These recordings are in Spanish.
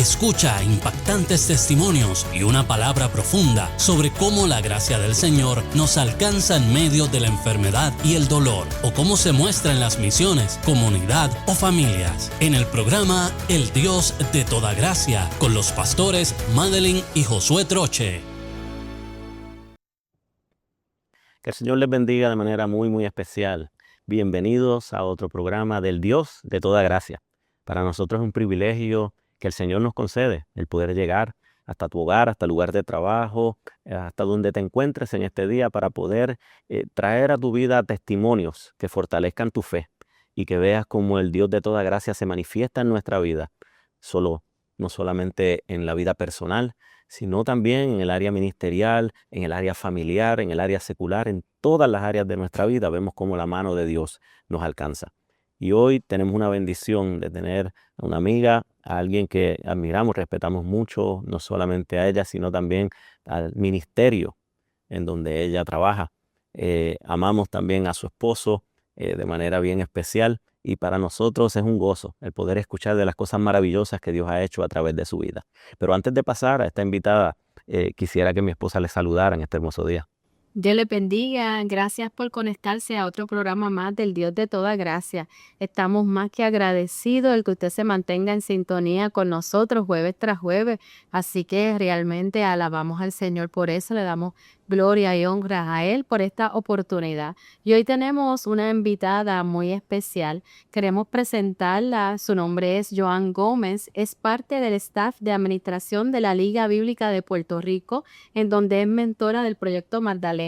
Escucha impactantes testimonios y una palabra profunda sobre cómo la gracia del Señor nos alcanza en medio de la enfermedad y el dolor, o cómo se muestra en las misiones, comunidad o familias. En el programa El Dios de toda gracia, con los pastores Madeline y Josué Troche. Que el Señor les bendiga de manera muy especial. Bienvenidos a otro programa del Dios de toda gracia. Para nosotros es un privilegio que el Señor nos concede el poder llegar hasta tu hogar, hasta el lugar de trabajo, hasta donde te encuentres en este día, para poder traer a tu vida testimonios que fortalezcan tu fe y que veas cómo el Dios de toda gracia se manifiesta en nuestra vida, no solamente en la vida personal, sino también en el área ministerial, en el área familiar, en el área secular, en todas las áreas de nuestra vida vemos cómo la mano de Dios nos alcanza. Y hoy tenemos una bendición de tener a una amiga, a alguien que admiramos, respetamos mucho, no solamente a ella, sino también al ministerio en donde ella trabaja. Amamos también a su esposo de manera bien especial, y para nosotros es un gozo el poder escuchar de las cosas maravillosas que Dios ha hecho a través de su vida. Pero antes de pasar a esta invitada, quisiera que mi esposa le saludara en este hermoso día. Dios les bendiga. Gracias por conectarse a otro programa más del Dios de toda gracia. Estamos más que agradecidos el que usted se mantenga en sintonía con nosotros jueves tras jueves. Así que realmente alabamos al Señor por eso. Le damos gloria y honra a Él por esta oportunidad. Y hoy tenemos una invitada muy especial. Queremos presentarla. Su nombre es Joan Gómez. Es parte del staff de administración de la Liga Bíblica de Puerto Rico, en donde es mentora del proyecto Magdalena.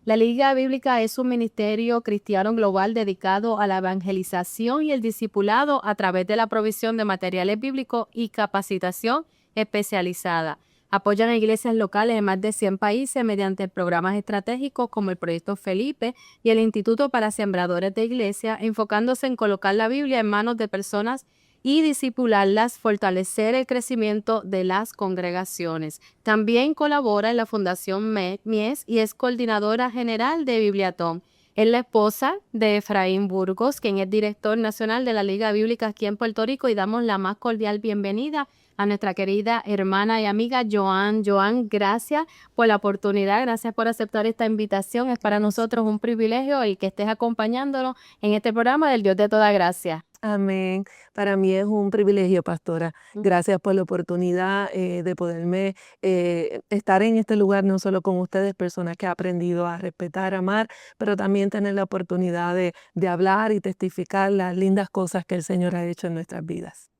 La Liga Bíblica es un ministerio cristiano global dedicado a la evangelización y el discipulado a través de la provisión de materiales bíblicos y capacitación especializada. Apoyan a iglesias locales en más de 100 países mediante programas estratégicos como el Proyecto Felipe y el Instituto para Sembradores de Iglesia, enfocándose en colocar la Biblia en manos de personas y discipularlas, fortalecer el crecimiento de las congregaciones. También colabora en la Fundación Mies y es coordinadora general de Bibliatón. Es la esposa de Efraín Burgos, quien es director nacional de la Liga Bíblica aquí en Puerto Rico, y damos la más cordial bienvenida a nuestra querida hermana y amiga Joan. Joan, gracias por la oportunidad, gracias por aceptar esta invitación. Es para nosotros un privilegio el que estés acompañándonos en este programa del Dios de toda gracia. Amén. Para mí es un privilegio, pastora. Gracias por la oportunidad de poderme estar en este lugar, no solo con ustedes, personas que he aprendido a respetar, amar, pero también tener la oportunidad de hablar y testificar las lindas cosas que el Señor ha hecho en nuestras vidas.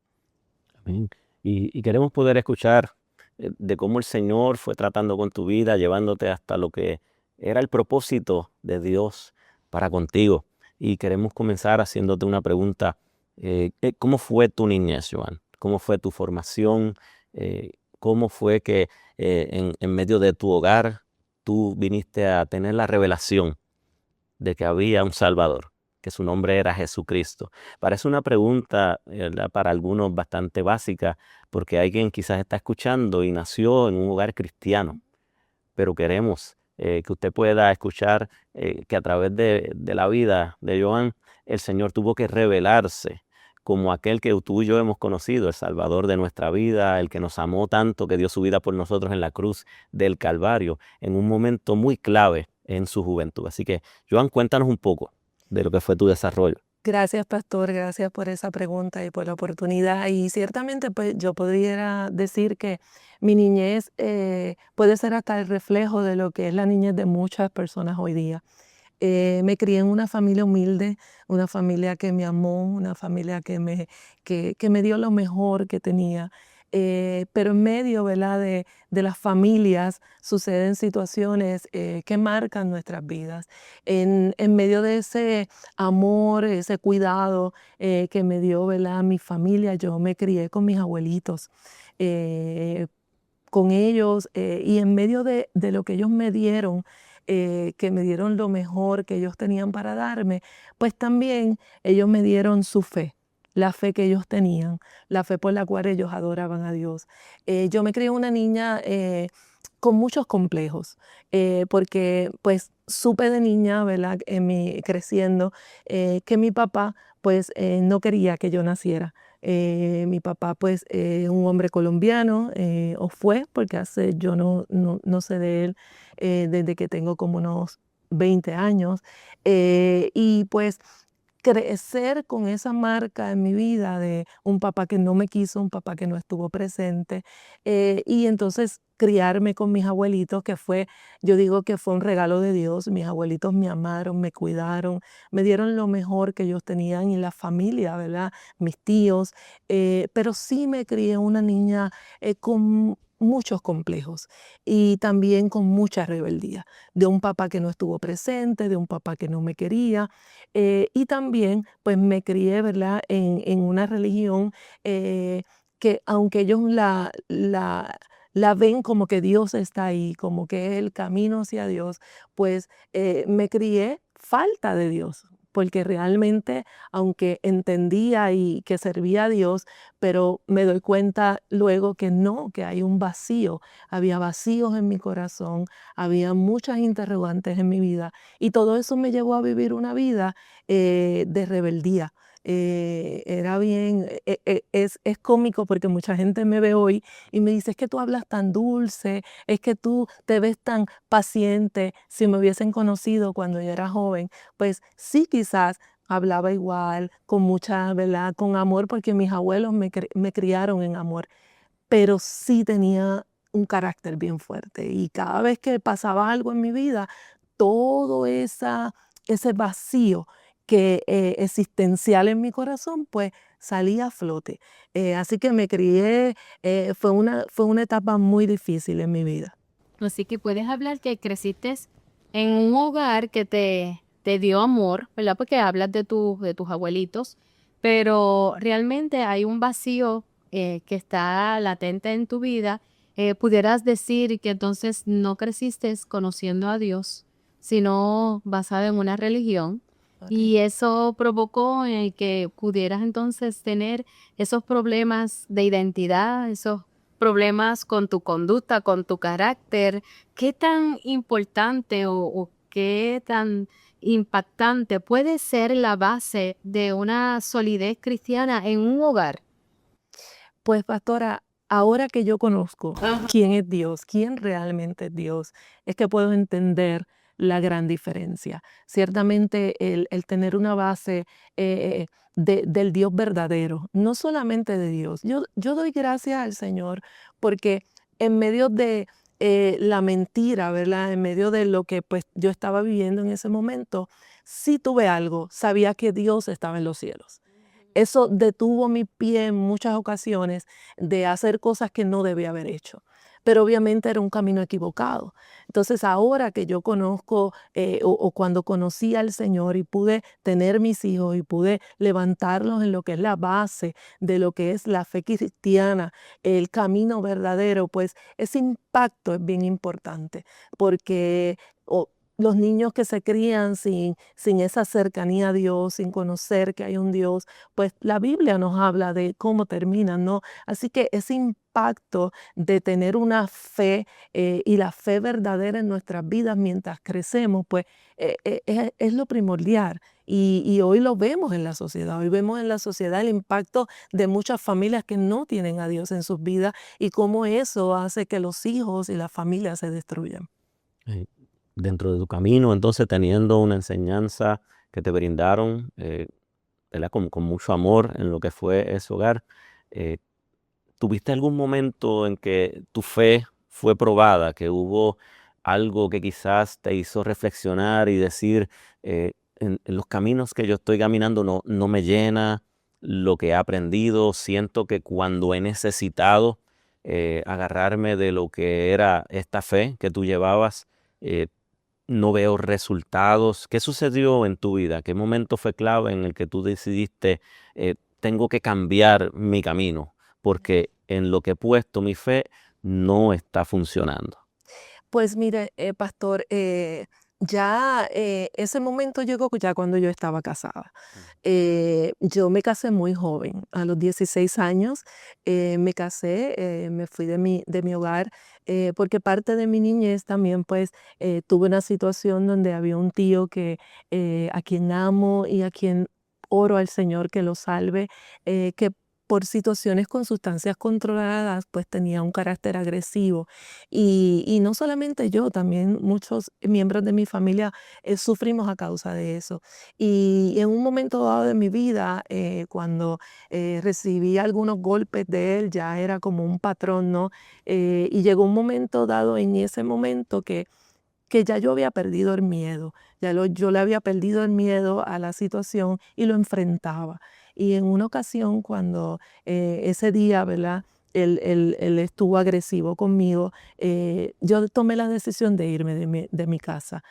Amén. Y queremos poder escuchar de cómo el Señor fue tratando con tu vida, llevándote hasta lo que era el propósito de Dios para contigo. Y queremos comenzar haciéndote una pregunta. ¿Cómo fue tu niñez, Joan? ¿Cómo fue tu formación? ¿Cómo fue que en medio de tu hogar tú viniste a tener la revelación de que había un Salvador, que su nombre era Jesucristo? Parece una pregunta, ¿verdad?, para algunos bastante básica, porque alguien quizás está escuchando y nació en un hogar cristiano, pero queremos que usted pueda escuchar que a través de la vida de Joan, el Señor tuvo que revelarse como aquel que tú y yo hemos conocido, el Salvador de nuestra vida, el que nos amó tanto, que dio su vida por nosotros en la cruz del Calvario, en un momento muy clave en su juventud. Así que, Joan, cuéntanos un poco de lo que fue tu desarrollo. Gracias, pastor. Gracias por esa pregunta y por la oportunidad. Y ciertamente, pues, yo podría decir que mi niñez puede ser hasta el reflejo de lo que es la niñez de muchas personas hoy día. Me crié en una familia humilde, una familia que me amó, una familia que me dio lo mejor que tenía. Pero en medio, ¿verdad?, de las familias suceden situaciones que marcan nuestras vidas. En medio de ese amor, ese cuidado que me dio, ¿verdad?, mi familia, yo me crié con mis abuelitos. Con ellos y en medio de lo que ellos me dieron, que me dieron lo mejor que ellos tenían para darme, pues también ellos me dieron su fe, la fe que ellos tenían, la fe por la cual ellos adoraban a Dios. Yo me crié una niña con muchos complejos, porque pues supe de niña, ¿verdad?, creciendo, que mi papá pues no quería que yo naciera. Mi papá pues un hombre colombiano, o fue, porque yo no sé de él desde que tengo como unos 20 años. Y pues crecer con esa marca en mi vida de un papá que no me quiso, un papá que no estuvo presente, y entonces criarme con mis abuelitos, yo digo que fue un regalo de Dios. Mis abuelitos me amaron, me cuidaron, me dieron lo mejor que ellos tenían y la familia, ¿verdad? Mis tíos, pero sí me crié una niña con muchos complejos y también con mucha rebeldía, de un papá que no estuvo presente, de un papá que no me quería, y también pues me crié, ¿verdad? En una religión que aunque ellos la ven como que Dios está ahí, como que es el camino hacia Dios, pues me crié falta de Dios, porque realmente, aunque entendía y que servía a Dios, pero me doy cuenta luego que no, que hay un vacío, había vacíos en mi corazón, había muchas interrogantes en mi vida, y todo eso me llevó a vivir una vida de rebeldía. Era bien, es cómico porque mucha gente me ve hoy y me dice: es que tú hablas tan dulce, es que tú te ves tan paciente. Si me hubiesen conocido cuando yo era joven, pues sí, quizás hablaba igual, con mucha, ¿verdad? Con amor, porque mis abuelos me criaron en amor, pero sí tenía un carácter bien fuerte. Y cada vez que pasaba algo en mi vida, todo ese vacío que existencial en mi corazón, pues salía a flote. Así que me crié, fue una etapa muy difícil en mi vida. Así que puedes hablar que creciste en un hogar que te dio amor, ¿verdad? Porque hablas de tus abuelitos, pero realmente hay un vacío que está latente en tu vida. Pudieras decir que entonces no creciste conociendo a Dios, sino basado en una religión. Y Correcto. eso provocó que pudieras entonces tener esos problemas de identidad, esos problemas con tu conducta, con tu carácter. ¿Qué tan importante o qué tan impactante puede ser la base de una solidez cristiana en un hogar? Pues pastora, ahora que yo conozco Ajá. quién es Dios, quién realmente es Dios, es que puedo entender la gran diferencia. Ciertamente el tener una base del Dios verdadero, no solamente de Dios. Yo doy gracias al Señor porque en medio de la mentira, ¿verdad? En medio de lo que pues yo estaba viviendo en ese momento, sí tuve algo, sabía que Dios estaba en los cielos. Eso detuvo mi pie en muchas ocasiones de hacer cosas que no debía haber hecho. Pero obviamente era un camino equivocado. Entonces ahora que yo conozco o cuando conocí al Señor y pude tener mis hijos y pude levantarlos en lo que es la base de lo que es la fe cristiana, el camino verdadero, pues ese impacto es bien importante porque los niños que se crían sin esa cercanía a Dios, sin conocer que hay un Dios, pues la Biblia nos habla de cómo terminan, ¿no? Así que ese impacto de tener una fe y la fe verdadera en nuestras vidas mientras crecemos, pues es lo primordial. Y hoy lo vemos en la sociedad, hoy vemos en la sociedad el impacto de muchas familias que no tienen a Dios en sus vidas y cómo eso hace que los hijos y las familias se destruyan. Eh, Dentro de tu camino, entonces teniendo una enseñanza que te brindaron, ¿verdad? Con mucho amor en lo que fue ese hogar, eh, ¿tuviste algún momento en que tu fe fue probada, que hubo algo que quizás te hizo reflexionar y decir, en los caminos que yo estoy caminando no me llena lo que he aprendido, siento que cuando he necesitado agarrarme de lo que era esta fe que tú llevabas, eh, no veo resultados? ¿Qué sucedió en tu vida? ¿Qué momento fue clave en el que tú decidiste, tengo que cambiar mi camino, porque en lo que he puesto mi fe no está funcionando? Pues mire, pastor, ya ese momento llegó ya cuando yo estaba casada. Yo me casé muy joven, a los 16 años me casé, me fui de mi hogar, porque parte de mi niñez también pues tuve una situación donde había un tío a quien amo y a quien oro al Señor que lo salve, que por situaciones con sustancias controladas, pues tenía un carácter agresivo. Y no solamente yo, también muchos miembros de mi familia sufrimos a causa de eso. Y en un momento dado de mi vida, cuando recibí algunos golpes de él, ya era como un patrón, ¿no? Y llegó un momento dado en ese momento que ya yo había perdido el miedo, yo le había perdido el miedo a la situación y lo enfrentaba. Y en una ocasión cuando ese día, ¿verdad? Él estuvo agresivo conmigo, yo tomé la decisión de irme de mi casa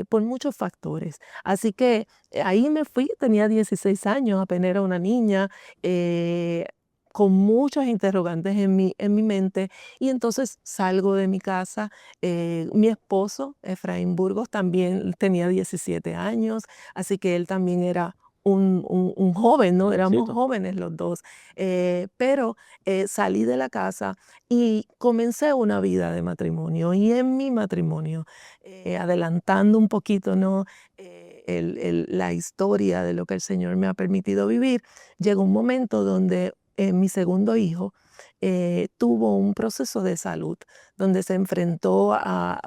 por muchos factores. Así que ahí me fui, tenía 16 años, apenas era una niña, con muchos interrogantes en mi mente, y entonces salgo de mi casa. Mi esposo, Efraín Burgos, también tenía 17 años, así que él también era un joven, ¿no? Éramos Jovencito. jóvenes los dos. Pero salí de la casa y comencé una vida de matrimonio. Y en mi matrimonio, adelantando un poquito, ¿no? La historia de lo que el Señor me ha permitido vivir, llegó un momento donde mi segundo hijo tuvo un proceso de salud donde se enfrentó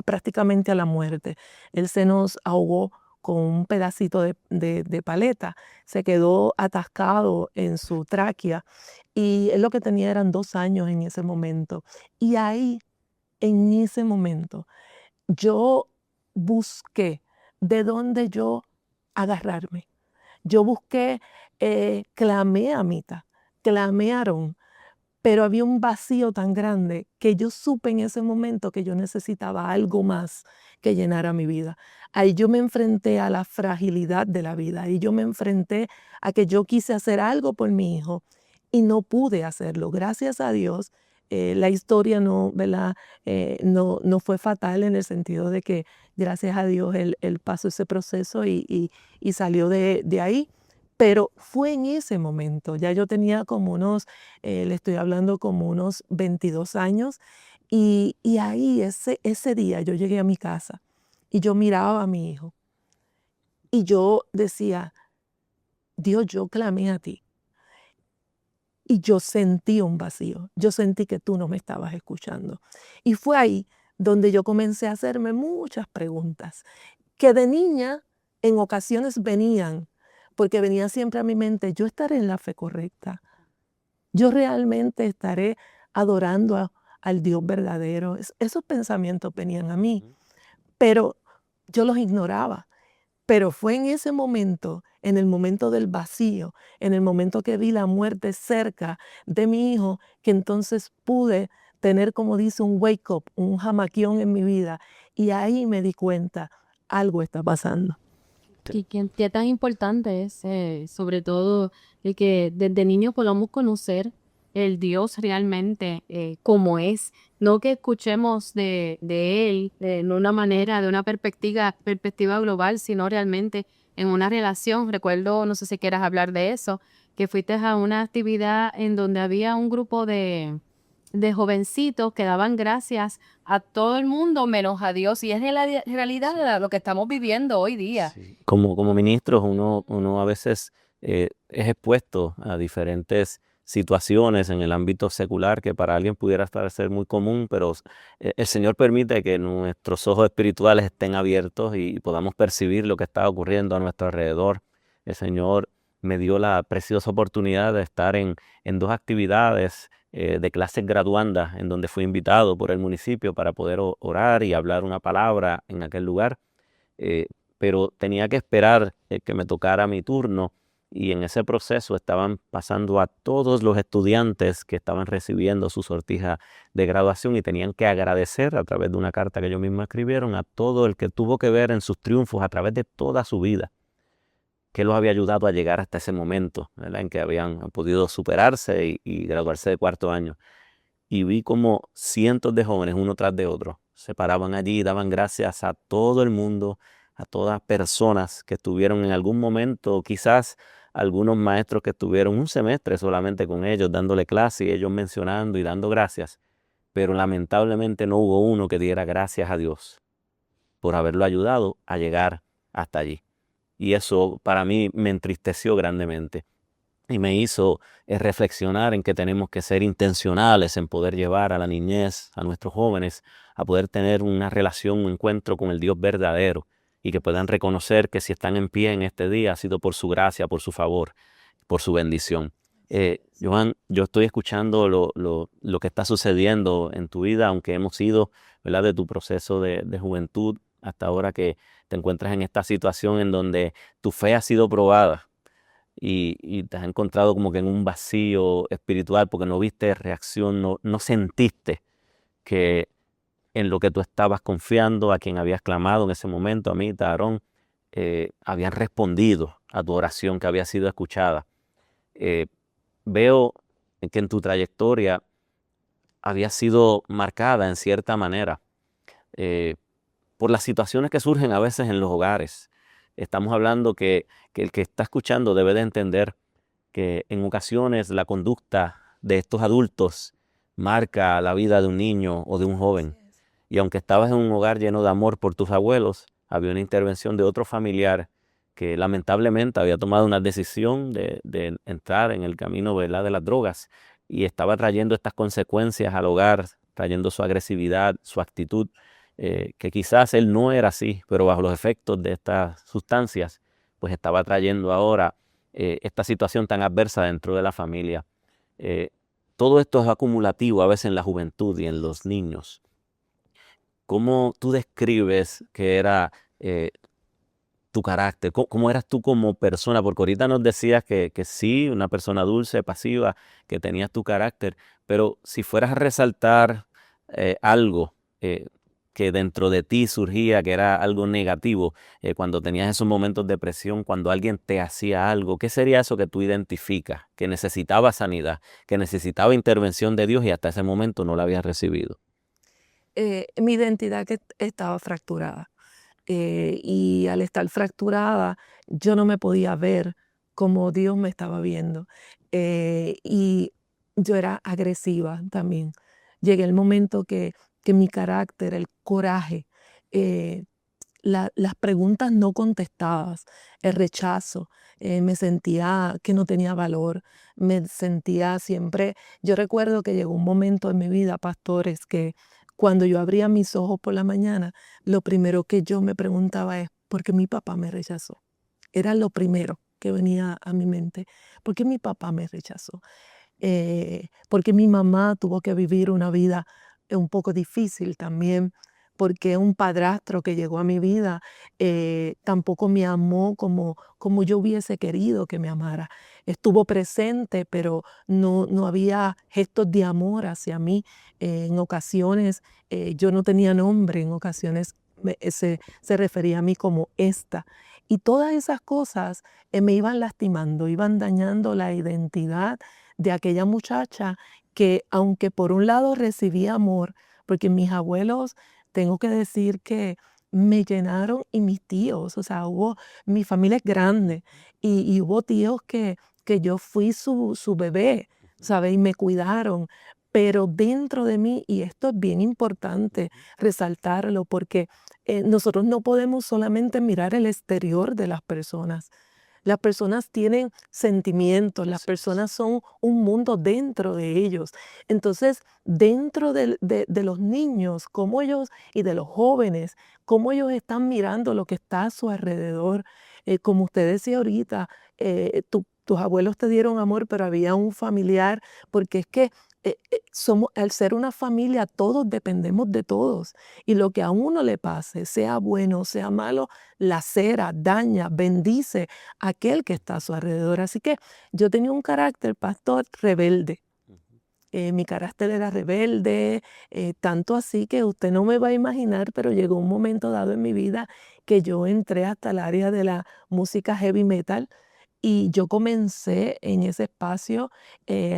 prácticamente a la muerte. Él se nos ahogó con un pedacito de paleta, se quedó atascado en su tráquea y él lo que tenía eran 2 años en ese momento. Y ahí, en ese momento, yo busqué de dónde yo agarrarme. Yo busqué, clamé a Mita, clamé a Aarón, pero había un vacío tan grande que yo supe en ese momento que yo necesitaba algo más que llenara mi vida. Ahí yo me enfrenté a la fragilidad de la vida, ahí yo me enfrenté a que yo quise hacer algo por mi hijo y no pude hacerlo. Gracias a Dios, la historia no, ¿verdad? No fue fatal en el sentido de que gracias a Dios él pasó ese proceso y salió de ahí. Pero fue en ese momento, ya yo tenía como le estoy hablando como unos 22 años, y ahí ese día yo llegué a mi casa y yo miraba a mi hijo y yo decía, Dios, yo clamé a ti y yo sentí un vacío, yo sentí que tú no me estabas escuchando. Y fue ahí donde yo comencé a hacerme muchas preguntas que de niña en ocasiones venían, porque venía siempre a mi mente, yo estaré en la fe correcta, yo realmente estaré adorando al Dios verdadero. Esos pensamientos venían a mí, pero yo los ignoraba. Pero fue en ese momento, en el momento del vacío, en el momento que vi la muerte cerca de mi hijo, que entonces pude tener, como dice, un wake up, un jamaquión en mi vida. Y ahí me di cuenta, algo está pasando. Y qué tan importante es, sobre todo, el que desde niño podamos conocer el Dios realmente como es. No que escuchemos de Él de una manera, de una perspectiva global, sino realmente en una relación. Recuerdo, no sé si quieras hablar de eso, que fuiste a una actividad en donde había un grupo de jovencitos que daban gracias a todo el mundo menos a Dios. Y es de la realidad de lo que estamos viviendo hoy día. Sí. Como ministros, uno a veces es expuesto a diferentes situaciones en el ámbito secular que para alguien pudiera ser muy común, pero el Señor permite que nuestros ojos espirituales estén abiertos y podamos percibir lo que está ocurriendo a nuestro alrededor. El Señor me dio la preciosa oportunidad de estar en 2 actividades de clases graduandas en donde fui invitado por el municipio para poder orar y hablar una palabra en aquel lugar. Pero tenía que esperar que me tocara mi turno, y en ese proceso estaban pasando a todos los estudiantes que estaban recibiendo su sortija de graduación y tenían que agradecer a través de una carta que ellos mismos escribieron a todo el que tuvo que ver en sus triunfos a través de toda su vida, que los había ayudado a llegar hasta ese momento, ¿verdad? En que habían podido superarse y graduarse de 4º año. Y vi como cientos de jóvenes, uno tras de otro, se paraban allí y daban gracias a todo el mundo, a todas personas que estuvieron en algún momento, quizás algunos maestros que estuvieron un semestre solamente con ellos, dándole clase y ellos mencionando y dando gracias, pero lamentablemente no hubo uno que diera gracias a Dios por haberlo ayudado a llegar hasta allí. Y eso para mí me entristeció grandemente. y me hizo reflexionar en que tenemos que ser intencionales en poder llevar a la niñez, a nuestros jóvenes, a poder tener una relación, un encuentro con el Dios verdadero y que puedan reconocer que si están en pie en este día ha sido por su gracia, por su favor, por su bendición. Johan, yo estoy escuchando lo que está sucediendo en tu vida, aunque hemos ido, ¿verdad?, de tu proceso de juventud hasta ahora que te encuentras en esta situación en donde tu fe ha sido probada y te has encontrado como que en un vacío espiritual porque no viste reacción, no sentiste que en lo que tú estabas confiando, a quien habías clamado en ese momento, a mí, a Aarón, habían respondido a tu oración que había sido escuchada. Veo que en tu trayectoria había sido marcada en cierta manera por las situaciones que surgen a veces en los hogares. Estamos hablando que el que está escuchando debe de entender que en ocasiones la conducta de estos adultos marca la vida de un niño o de un joven. Y aunque estabas en un hogar lleno de amor por tus abuelos, había una intervención de otro familiar que lamentablemente había tomado una decisión de entrar en el camino, ¿verdad?, de las drogas y estaba trayendo estas consecuencias al hogar, trayendo su agresividad, su actitud, que quizás él no era así, pero bajo los efectos de estas sustancias, pues estaba trayendo ahora esta situación tan adversa dentro de la familia. Todo esto es acumulativo a veces en la juventud y en los niños. ¿Cómo tú describes que era tu carácter? ¿Cómo eras tú como persona? Porque ahorita nos decías que sí, una persona dulce, pasiva, que tenías tu carácter, pero si fueras a resaltar algo que dentro de ti surgía, que era algo negativo, cuando tenías esos momentos de presión, cuando alguien te hacía algo, ¿qué sería eso que tú identificas? Que necesitaba sanidad, que necesitaba intervención de Dios y hasta ese momento no la habías recibido. Mi identidad que estaba fracturada. Y al estar fracturada, yo no me podía ver como Dios me estaba viendo. Y yo era agresiva también. Llegué el momento que mi carácter, el coraje, eh, las preguntas no contestadas, el rechazo, me sentía que no tenía valor, me sentía siempre, yo recuerdo que llegó un momento en mi vida, pastores, que cuando yo abría mis ojos por la mañana, lo primero que yo me preguntaba es, ¿por qué mi papá me rechazó? Era lo primero que venía a mi mente, ¿por qué mi papá me rechazó? Porque mi mamá tuvo que vivir una vida un poco difícil también, porque un padrastro que llegó a mi vida tampoco me amó como yo hubiese querido que me amara. Estuvo presente, pero no había gestos de amor hacia mí. En ocasiones yo no tenía nombre, en ocasiones se refería a mí como esta. Y todas esas cosas me iban lastimando, iban dañando la identidad de aquella muchacha que, aunque por un lado recibía amor, porque mis abuelos, tengo que decir que me llenaron, y mis tíos, o sea, mi familia es grande y hubo tíos que yo fui su bebé, ¿sabes? Y me cuidaron, pero dentro de mí, y esto es bien importante resaltarlo, porque nosotros no podemos solamente mirar el exterior de las personas. Las personas tienen sentimientos, las Así es. personas son un mundo dentro de ellos. Entonces, dentro de los niños, cómo ellos, y de los jóvenes, cómo ellos están mirando lo que está a su alrededor. Como usted decía ahorita, tus abuelos te dieron amor, pero había un familiar, porque es que al ser una familia, todos dependemos de todos. Y lo que a uno le pase, sea bueno, sea malo, lacera, daña, bendice a aquel que está a su alrededor. Así que yo tenía un carácter, pastor, rebelde. Mi carácter era rebelde, tanto así que usted no me va a imaginar, pero llegó un momento dado en mi vida que yo entré hasta el área de la música heavy metal y yo comencé en ese espacio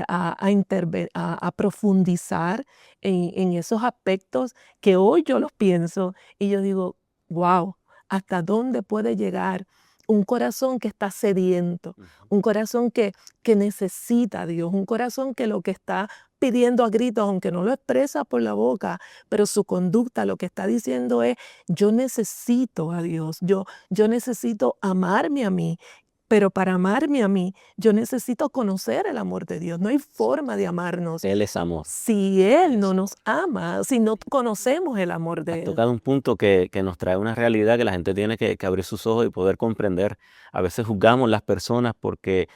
a profundizar en esos aspectos que hoy yo los pienso y yo digo, wow, ¿hasta dónde puede llegar un corazón que está sediento? Un corazón que necesita a Dios, un corazón que lo que está pidiendo a gritos, aunque no lo expresa por la boca, pero su conducta lo que está diciendo es, yo necesito a Dios, yo necesito amarme a mí. Pero para amarme a mí, yo necesito conocer el amor de Dios. No hay forma de amarnos Él es amor. si Él no nos ama, si no conocemos el amor Has de Él. tocado un punto que nos trae una realidad que la gente tiene que abrir sus ojos y poder comprender. A veces juzgamos las personas porque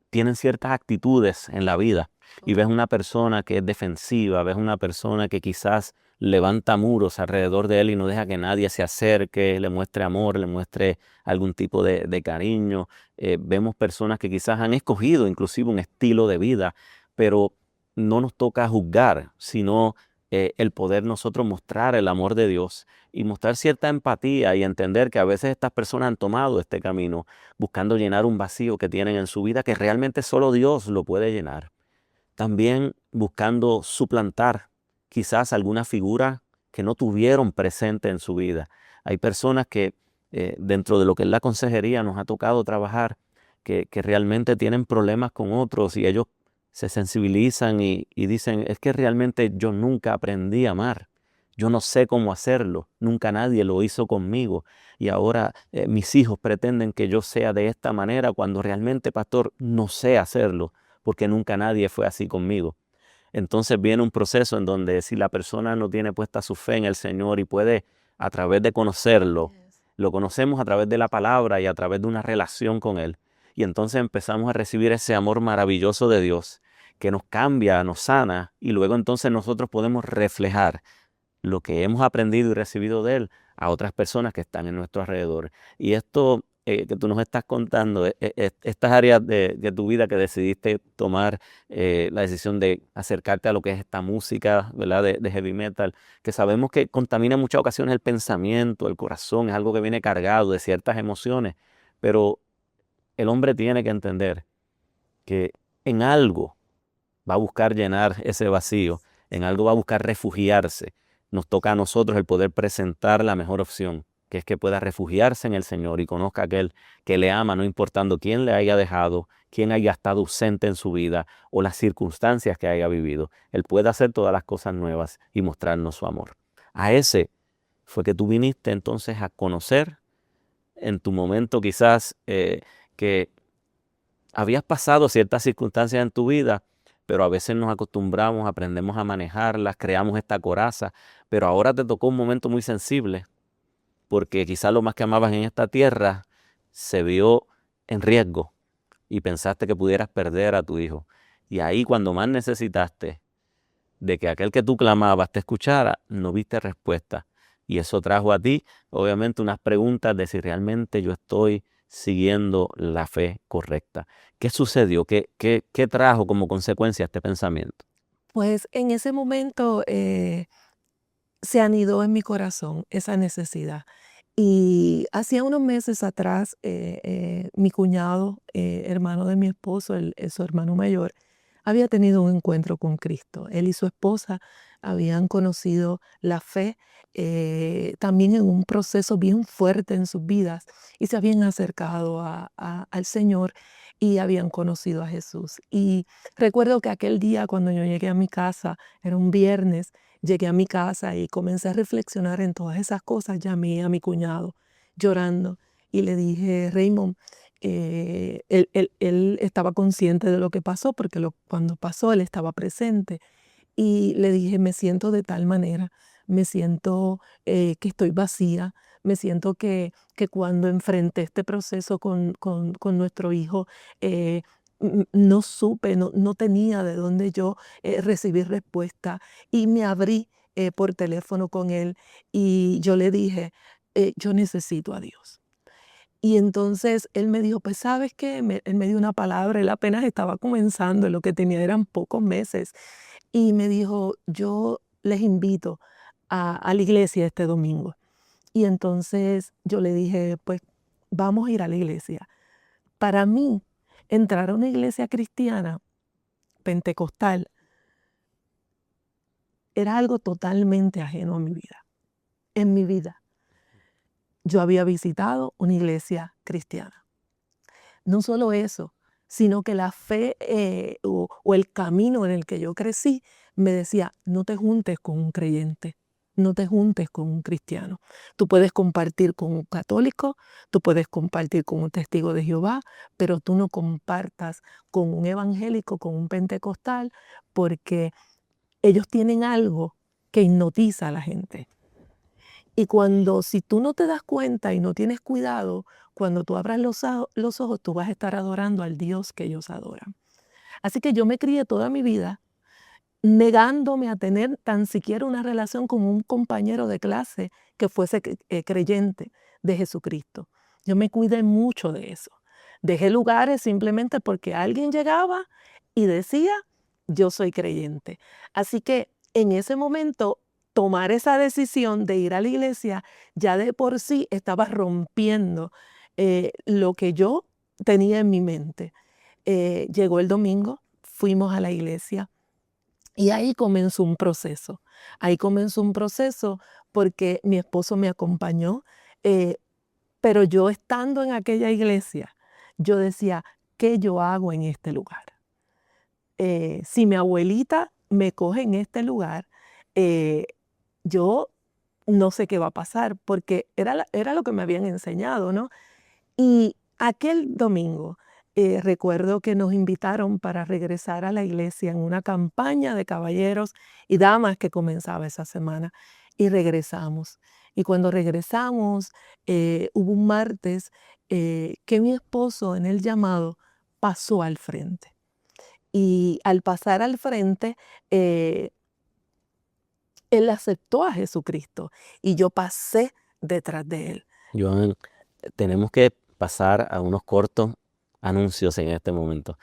tienen ciertas actitudes en la vida y ves una persona que es defensiva, ves una persona que quizás levanta muros alrededor de él y no deja que nadie se acerque, le muestre amor, le muestre algún tipo de cariño. Vemos personas que quizás han escogido inclusive un estilo de vida, pero no nos toca juzgar, sino el poder nosotros mostrar el amor de Dios y mostrar cierta empatía y entender que a veces estas personas han tomado este camino buscando llenar un vacío que tienen en su vida que realmente solo Dios lo puede llenar. También buscando suplantar quizás alguna figura que no tuvieron presente en su vida. Hay personas que dentro de lo que es la consejería nos ha tocado trabajar, que realmente tienen problemas con otros y ellos se sensibilizan y dicen, es que realmente yo nunca aprendí a amar. Yo no sé cómo hacerlo, nunca nadie lo hizo conmigo y ahora mis hijos pretenden que yo sea de esta manera cuando realmente, pastor, no sé hacerlo porque nunca nadie fue así conmigo. Entonces viene un proceso en donde si la persona no tiene puesta su fe en el Señor y puede a través de conocerlo, lo conocemos a través de la palabra y a través de una relación con Él. Y entonces empezamos a recibir ese amor maravilloso de Dios que nos cambia, nos sana y luego entonces nosotros podemos reflejar lo que hemos aprendido y recibido de Él a otras personas que están en nuestro alrededor. Y esto que tú nos estás contando, estas áreas de tu vida que decidiste tomar la decisión de acercarte a lo que es esta música, ¿verdad? De heavy metal, que sabemos que contamina en muchas ocasiones el pensamiento, el corazón, es algo que viene cargado de ciertas emociones, pero el hombre tiene que entender que en algo va a buscar llenar ese vacío, en algo va a buscar refugiarse. Nos toca a nosotros el poder presentar la mejor opción, que es que pueda refugiarse en el Señor y conozca a aquel que le ama, no importando quién le haya dejado, quién haya estado ausente en su vida o las circunstancias que haya vivido. Él puede hacer todas las cosas nuevas y mostrarnos su amor. A ese fue que tú viniste entonces a conocer en tu momento quizás que habías pasado ciertas circunstancias en tu vida, pero a veces nos acostumbramos, aprendemos a manejarlas, creamos esta coraza, pero ahora te tocó un momento muy sensible, porque quizás lo más que amabas en esta tierra se vio en riesgo y pensaste que pudieras perder a tu hijo. Y ahí cuando más necesitaste de que aquel que tú clamabas te escuchara, no viste respuesta. Y eso trajo a ti, obviamente, unas preguntas de si realmente yo estoy siguiendo la fe correcta. ¿Qué sucedió? ¿Qué trajo como consecuencia este pensamiento? Pues en ese momento se anidó en mi corazón esa necesidad. Y hacía unos meses atrás, mi cuñado, hermano de mi esposo, su hermano mayor, había tenido un encuentro con Cristo. Él y su esposa habían conocido la fe también en un proceso bien fuerte en sus vidas y se habían acercado al Señor y habían conocido a Jesús. Y recuerdo que aquel día cuando yo llegué a mi casa, era un viernes, llegué a mi casa y comencé a reflexionar en todas esas cosas. Llamé a mi cuñado llorando y le dije, Raymond, él estaba consciente de lo que pasó porque cuando pasó él estaba presente. Y le dije, me siento de tal manera, me siento que estoy vacía, me siento que cuando enfrenté este proceso con nuestro hijo, no supe, no tenía de dónde yo recibir respuesta y me abrí por teléfono con él y yo le dije, yo necesito a Dios. Y entonces él me dijo, pues ¿sabes qué? Él me dio una palabra, él apenas estaba comenzando, lo que tenía eran pocos meses. Y me dijo, yo les invito a la iglesia este domingo. Y entonces yo le dije, pues vamos a ir a la iglesia. Para mí, entrar a una iglesia cristiana, pentecostal, era algo totalmente ajeno a mi vida. En mi vida, yo había visitado una iglesia cristiana. No solo eso, sino que la fe o el camino en el que yo crecí me decía, no te juntes con un creyente, no te juntes con un cristiano. Tú puedes compartir con un católico, tú puedes compartir con un testigo de Jehová, pero tú no compartas con un evangélico, con un pentecostal, porque ellos tienen algo que hipnotiza a la gente. Y si tú no te das cuenta y no tienes cuidado, cuando tú abras los ojos, tú vas a estar adorando al Dios que ellos adoran. Así que yo me crié toda mi vida negándome a tener tan siquiera una relación con un compañero de clase que fuese creyente de Jesucristo. Yo me cuidé mucho de eso. Dejé lugares simplemente porque alguien llegaba y decía, yo soy creyente. Así que en ese momento, tomar esa decisión de ir a la iglesia ya de por sí estaba rompiendo lo que yo tenía en mi mente. Llegó el domingo, fuimos a la iglesia. Y ahí comenzó un proceso. Ahí comenzó un proceso porque mi esposo me acompañó, pero yo estando en aquella iglesia, yo decía, ¿qué yo hago en este lugar? Si mi abuelita me coge en este lugar, yo no sé qué va a pasar, porque era lo que me habían enseñado, ¿no? Y aquel domingo, recuerdo que nos invitaron para regresar a la iglesia en una campaña de caballeros y damas que comenzaba esa semana, y regresamos. Y cuando regresamos, hubo un martes que mi esposo en el llamado pasó al frente. Y al pasar al frente, él aceptó a Jesucristo y yo pasé detrás de él. Joan, tenemos que pasar a unos cortos anuncios en este momento,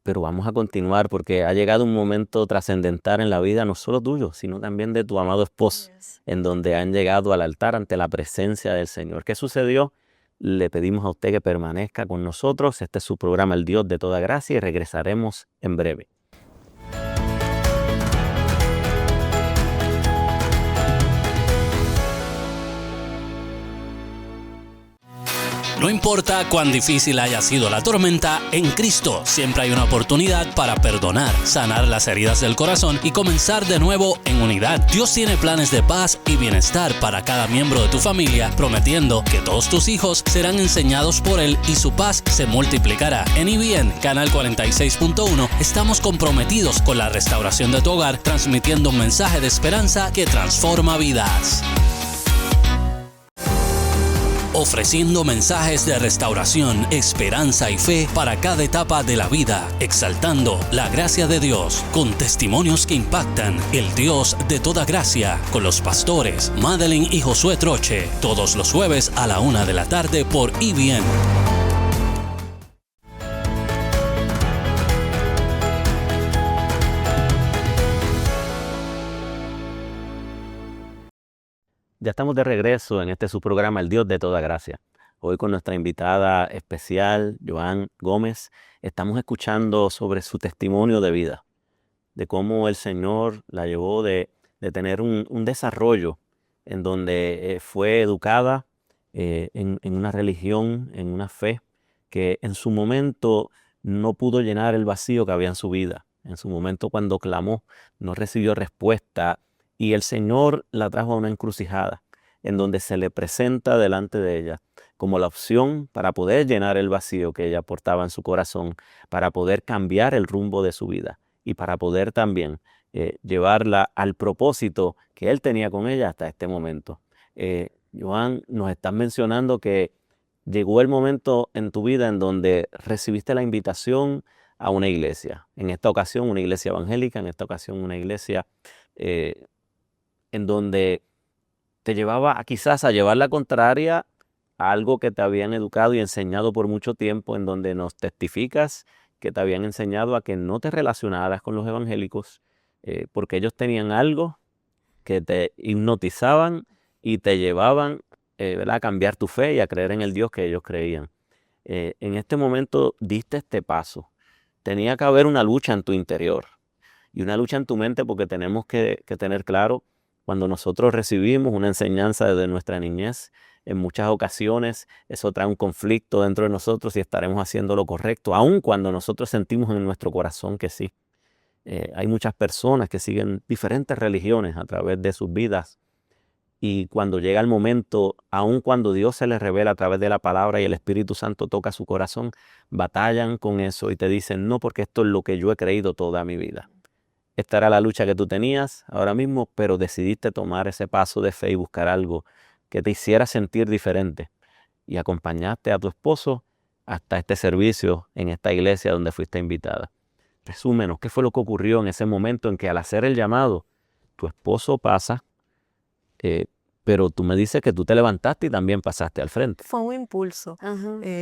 pero vamos a continuar porque ha llegado un momento trascendental en la vida no solo tuyo, sino también de tu amado esposo, en donde han llegado al altar ante la presencia del Señor. ¿Qué sucedió? Le pedimos a usted que permanezca con nosotros. Este es su programa El Dios de Toda Gracia y regresaremos en breve. No importa cuán difícil haya sido la tormenta, en Cristo siempre hay una oportunidad para perdonar, sanar las heridas del corazón y comenzar de nuevo en unidad. Dios tiene planes de paz y bienestar para cada miembro de tu familia, prometiendo que todos tus hijos serán enseñados por Él y su paz se multiplicará. En IBN, Canal 46.1, estamos comprometidos con la restauración de tu hogar, transmitiendo un mensaje de esperanza que transforma vidas. Ofreciendo mensajes de restauración, esperanza y fe para cada etapa de la vida, exaltando la gracia de Dios con testimonios que impactan. El Dios de Toda Gracia, con los pastores Madeline y Josué Troche, todos los jueves a la 1 de la tarde por IBN. Ya estamos de regreso en su programa El Dios de Toda Gracia. Hoy con nuestra invitada especial, Joan Gómez, estamos escuchando sobre su testimonio de vida, de cómo el Señor la llevó de tener un desarrollo en donde fue educada en una religión, en una fe, que en su momento no pudo llenar el vacío que había en su vida. En su momento cuando clamó, no recibió respuesta. Y el Señor la trajo a una encrucijada en donde se le presenta delante de ella como la opción para poder llenar el vacío que ella portaba en su corazón, para poder cambiar el rumbo de su vida y para poder también llevarla al propósito que Él tenía con ella hasta este momento. Joan, nos estás mencionando que llegó el momento en tu vida en donde recibiste la invitación a una iglesia. En esta ocasión una iglesia evangélica, en esta ocasión una iglesia en donde te llevaba quizás a llevar la contraria a algo que te habían educado y enseñado por mucho tiempo, en donde nos testificas que te habían enseñado a que no te relacionaras con los evangélicos porque ellos tenían algo que te hipnotizaban y te llevaban a cambiar tu fe y a creer en el Dios que ellos creían. En este momento diste este paso. Tenía que haber una lucha en tu interior y una lucha en tu mente, porque tenemos que tener claro, cuando nosotros recibimos una enseñanza desde nuestra niñez, en muchas ocasiones eso trae un conflicto dentro de nosotros y estaremos haciendo lo correcto, aun cuando nosotros sentimos en nuestro corazón que sí. Hay muchas personas que siguen diferentes religiones a través de sus vidas y cuando llega el momento, aun cuando Dios se les revela a través de la palabra y el Espíritu Santo toca su corazón, batallan con eso y te dicen, no, porque esto es lo que yo he creído toda mi vida. Esta era la lucha que tú tenías ahora mismo, pero decidiste tomar ese paso de fe y buscar algo que te hiciera sentir diferente. Y acompañaste a tu esposo hasta este servicio en esta iglesia donde fuiste invitada. Resúmenos, ¿qué fue lo que ocurrió en ese momento en que al hacer el llamado, tu esposo pasa, pero tú me dices que tú te levantaste y también pasaste al frente? Fue un impulso.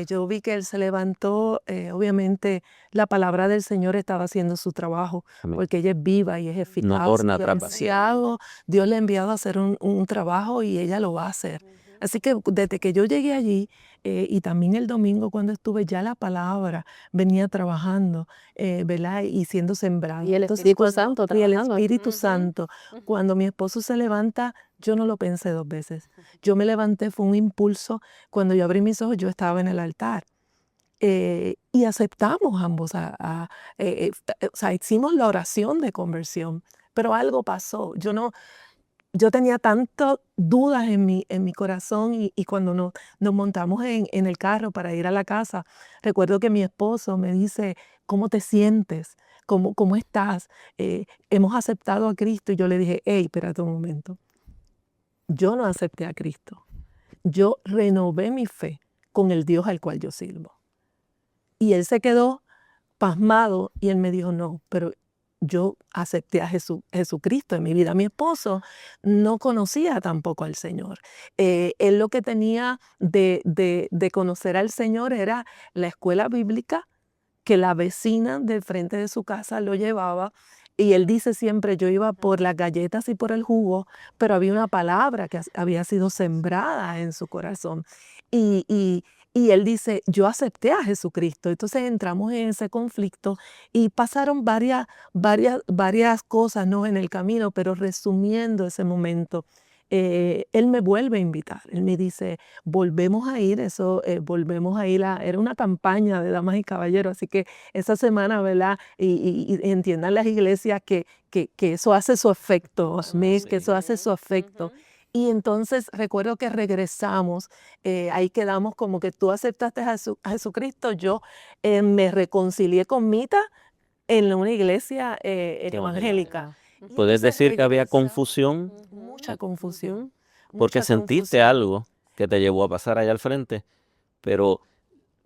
Yo vi que él se levantó, obviamente la palabra del Señor estaba haciendo su trabajo, Amén. porque ella es viva y es eficaz. No torna Dios atrás le ha vacía. Dios le ha enviado a hacer un trabajo y ella lo va a hacer. Así que desde que yo llegué allí, y también el domingo cuando estuve, ya la palabra venía trabajando, ¿verdad? Y siendo sembrada. Y el Entonces, Espíritu Santo y el trabajando. Espíritu Santo, cuando mi esposo se levanta, yo no lo pensé 2 veces. Yo me levanté, fue un impulso. Cuando yo abrí mis ojos, yo estaba en el altar. Y aceptamos ambos, o sea, hicimos la oración de conversión, pero algo pasó. Yo tenía tantas dudas en mi corazón y cuando nos montamos en el carro para ir a la casa, recuerdo que mi esposo me dice, ¿cómo te sientes? ¿Cómo estás? Hemos aceptado a Cristo. Y yo le dije, hey, espérate un momento. Yo no acepté a Cristo. Yo renové mi fe con el Dios al cual yo sirvo. Y él se quedó pasmado y él me dijo, no, pero yo acepté a Jesucristo en mi vida. Mi esposo no conocía tampoco al Señor. Él lo que tenía de conocer al Señor era la escuela bíblica que la vecina del frente de su casa lo llevaba. Y él dice siempre, yo iba por las galletas y por el jugo, pero había una palabra que había sido sembrada en su corazón. Y él dice, yo acepté a Jesucristo. Entonces entramos en ese conflicto y pasaron varias cosas, ¿no?, en el camino, pero resumiendo ese momento, él me vuelve a invitar. Él me dice, volvemos a ir, volvemos a ir era una campaña de damas y caballeros, así que esa semana, ¿verdad? Y entiendan las iglesias que eso hace su efecto, amén, que eso hace su efecto. Y entonces recuerdo que regresamos, ahí quedamos como que tú aceptaste a Jesucristo, yo me reconcilié con Mita en una iglesia evangélica. Y Puedes entonces decir que había regresamos, confusión mucha confusión, porque mucha sentiste confusión. algo que te llevó a pasar allá al frente, pero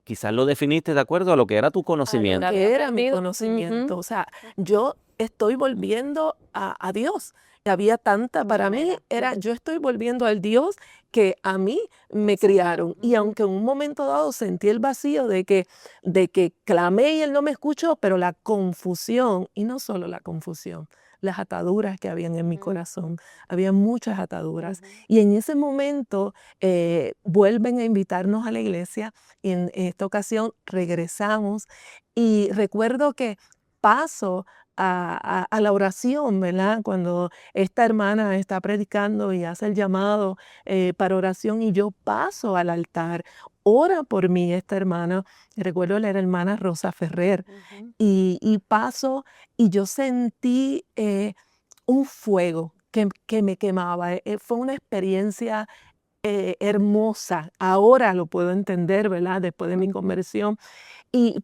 quizás lo definiste de acuerdo a lo que era tu conocimiento. Que era mi conocimiento. O sea, yo estoy volviendo a Dios. Había tanta, para mí era, yo estoy volviendo al Dios que a mí me criaron. Y aunque en un momento dado sentí el vacío de que clamé y Él no me escuchó, pero la confusión, y no solo la confusión, las ataduras que habían en mi corazón, había muchas ataduras. Y en ese momento vuelven a invitarnos a la iglesia y en esta ocasión regresamos y recuerdo que paso a la oración, ¿verdad? Cuando esta hermana está predicando y hace el llamado para oración y yo paso al altar. Ora por mí esta hermana, recuerdo la hermana Rosa Ferrer, y paso y yo sentí un fuego que me quemaba. Fue una experiencia hermosa. Ahora lo puedo entender, ¿verdad? Después de mi conversión,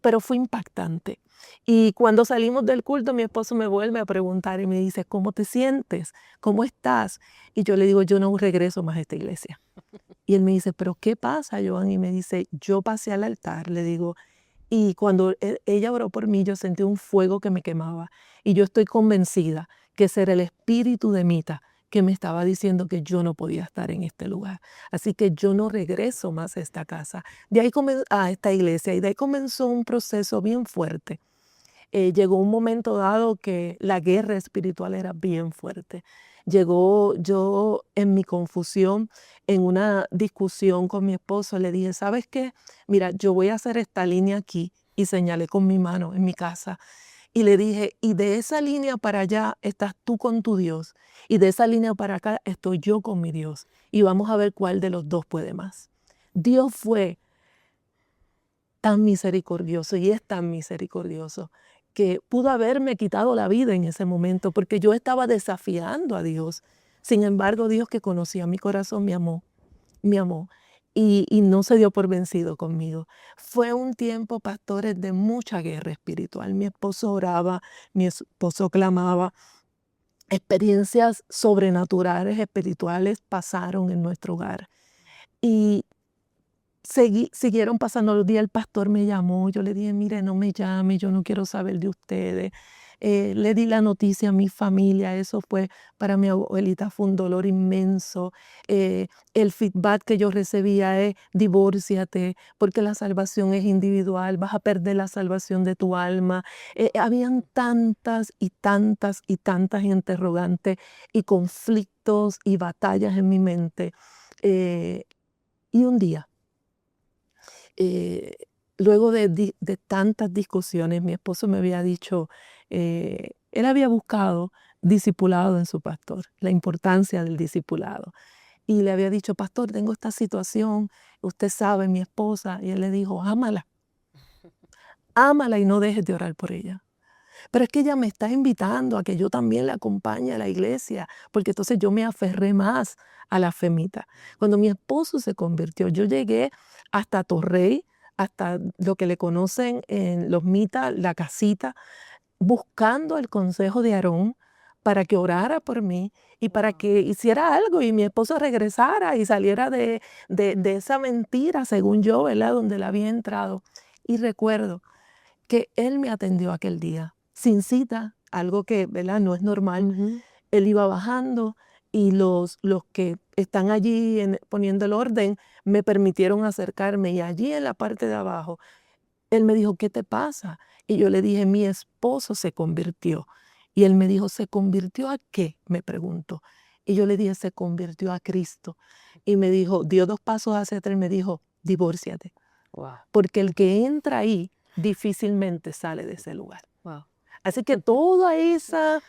pero fue impactante. Y cuando salimos del culto, mi esposo me vuelve a preguntar y me dice, ¿cómo te sientes? ¿Cómo estás? Y yo le digo, yo no regreso más a esta iglesia. Y él me dice, ¿pero qué pasa, Joan? Y me dice, yo pasé al altar, le digo, y cuando ella oró por mí, yo sentí un fuego que me quemaba. Y yo estoy convencida que ese era el espíritu de Mita que me estaba diciendo que yo no podía estar en este lugar. Así que yo no regreso más a esta casa, a esta iglesia. Y de ahí comenzó un proceso bien fuerte. Llegó un momento dado que la guerra espiritual era bien fuerte. Llegó yo en mi confusión, en una discusión con mi esposo, le dije, ¿sabes qué? Mira, yo voy a hacer esta línea aquí y señalé con mi mano en mi casa. Y le dije, y de esa línea para allá estás tú con tu Dios y de esa línea para acá estoy yo con mi Dios y vamos a ver cuál de los dos puede más. Dios fue tan misericordioso y es tan misericordioso que pudo haberme quitado la vida en ese momento, porque yo estaba desafiando a Dios. Sin embargo, Dios, que conocía mi corazón, me amó, y no se dio por vencido conmigo. Fue un tiempo, pastores, de mucha guerra espiritual. Mi esposo oraba, mi esposo clamaba. Experiencias sobrenaturales, espirituales pasaron en nuestro hogar. Y siguieron pasando los días. El pastor me llamó, yo le dije, mire, no me llame, yo no quiero saber de ustedes. Le di la noticia a mi familia, eso fue, para mi abuelita fue un dolor inmenso. El feedback que yo recibía es, divórciate, porque la salvación es individual, vas a perder la salvación de tu alma. Habían tantas y tantas y tantas interrogantes y conflictos y batallas en mi mente. Y un día, luego de tantas discusiones, mi esposo me había dicho, él había buscado discipulado en su pastor, la importancia del discipulado. Y le había dicho, pastor, tengo esta situación, usted sabe, mi esposa. Y él le dijo, ámala y no dejes de orar por ella. Pero es que ella me está invitando a que yo también la acompañe a la iglesia, porque entonces yo me aferré más a la femita. Cuando mi esposo se convirtió, yo llegué hasta Torrey, hasta lo que le conocen en los mitas, la casita, buscando el consejo de Aarón para que orara por mí y para que hiciera algo y mi esposo regresara y saliera de esa mentira, según yo, ¿verdad?, donde él había entrado. Y recuerdo que él me atendió aquel día, sin cita, algo que, ¿verdad?, no es normal. Él iba bajando y los que están allí poniendo el orden me permitieron acercarme, y allí en la parte de abajo, él me dijo, ¿qué te pasa? Y yo le dije, mi esposo se convirtió. Y él me dijo, ¿se convirtió a qué?, me preguntó. Y yo le dije, se convirtió a Cristo. Y me dijo, dio 2 pasos hacia atrás y me dijo, divórciate. Wow. Porque el que entra ahí difícilmente sale de ese lugar. Wow. Así que toda esa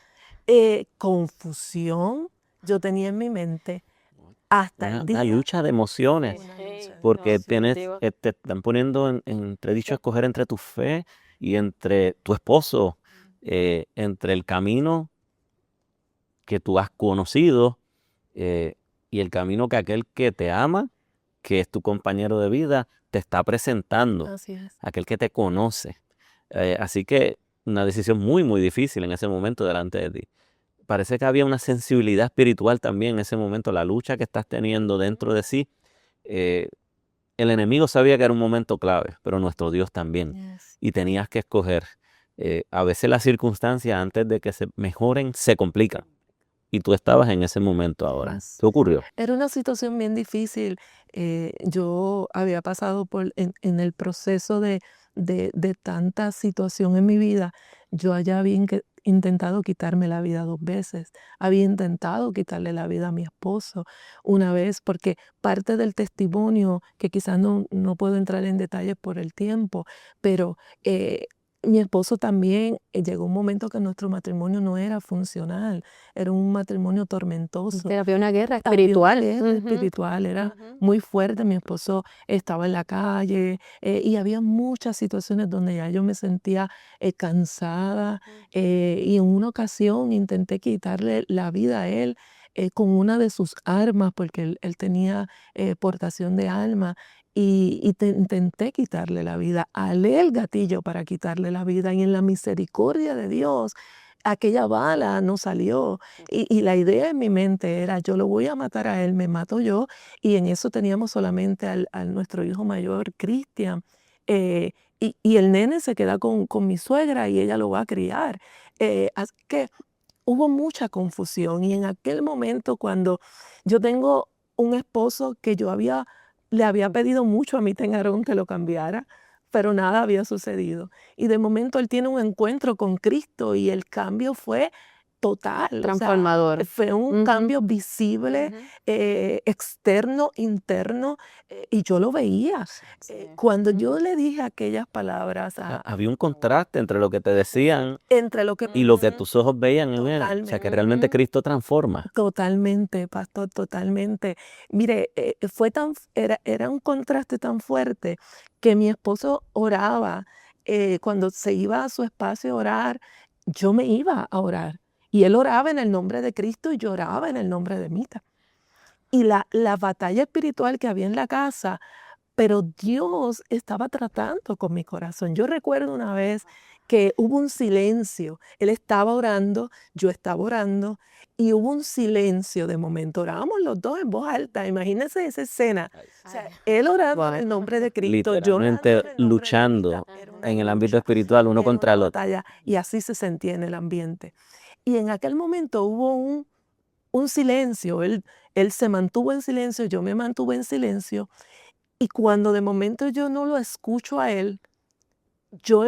confusión yo tenía en mi mente hasta el Una día. lucha de emociones, porque te están poniendo en entredicho escoger entre tu fe y entre tu esposo, entre el camino que tú has conocido y el camino que aquel que te ama, que es tu compañero de vida, te está presentando, Así es. aquel que te conoce. Así que una decisión muy, muy difícil en ese momento delante de ti. Parece que había una sensibilidad espiritual también en ese momento, la lucha que estás teniendo dentro de sí. El enemigo sabía que era un momento clave, pero nuestro Dios también. Yes. Y tenías que escoger. A veces las circunstancias, antes de que se mejoren, se complican. Y tú estabas en ese momento ahora. Yes. ¿Qué ocurrió? Era una situación bien difícil. Yo había pasado en el proceso de tanta situación en mi vida. Yo ya había intentado quitarme la vida 2 veces. Había intentado quitarle la vida a mi esposo una vez, porque parte del testimonio, que quizás no puedo entrar en detalles por el tiempo, pero mi esposo también, llegó un momento que nuestro matrimonio no era funcional, era un matrimonio tormentoso. Había una guerra Había una espiritual. guerra espiritual, era muy fuerte. Mi esposo estaba en la calle, y había muchas situaciones donde ya yo me sentía cansada, y en una ocasión intenté quitarle la vida a él con una de sus armas, porque él tenía portación de alma. Y intenté quitarle la vida, alé el gatillo para quitarle la vida, y en la misericordia de Dios, aquella bala no salió. Y la idea en mi mente era, yo lo voy a matar a él, me mato yo. Y en eso teníamos solamente a nuestro hijo mayor, Cristian. Y el nene se queda con mi suegra y ella lo va a criar. Así que hubo mucha confusión. Y en aquel momento, cuando yo tengo un esposo que le había pedido mucho a mi Aarón que lo cambiara, pero nada había sucedido. Y de momento él tiene un encuentro con Cristo y el cambio fue total. Transformador. O sea, fue un cambio visible, externo, interno, y yo lo veía. Cuando yo le dije aquellas palabras Había un contraste entre lo que te decían entre lo que y lo que tus ojos veían en él. O sea, que Totalmente. realmente Cristo transforma. Totalmente, pastor, totalmente. Mire, era un contraste tan fuerte que mi esposo oraba cuando se iba a su espacio a orar, yo me iba a orar. Y él oraba en el nombre de Cristo y yo oraba en el nombre de Mita. Y la batalla espiritual que había en la casa, pero Dios estaba tratando con mi corazón. Yo recuerdo una vez que hubo un silencio. Él estaba orando, yo estaba orando, y hubo un silencio de momento. Orábamos los dos en voz alta. Imagínense esa escena. O sea, él orando en el nombre de Cristo, yo orando Literalmente en el nombre de luchando Mita. Era en una el ámbito lucha, espiritual uno era contra una el otro. batalla, y así se sentía en el ambiente. Y en aquel momento hubo un silencio. Él se mantuvo en silencio, yo me mantuve en silencio. Y cuando de momento yo no lo escucho a él, yo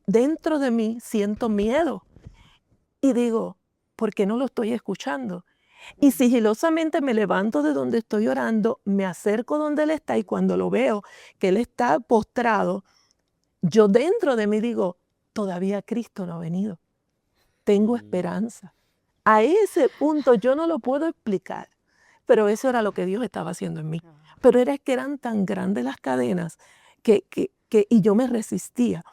dentro de mí siento miedo y digo, ¿por qué no lo estoy escuchando? Y sigilosamente me levanto de donde estoy orando, me acerco donde él está y cuando lo veo que él está postrado, yo dentro de mí digo, todavía Cristo no ha venido, tengo esperanza. A ese punto yo no lo puedo explicar, pero eso era lo que Dios estaba haciendo en mí. Pero era que eran tan grandes las cadenas y yo me resistía.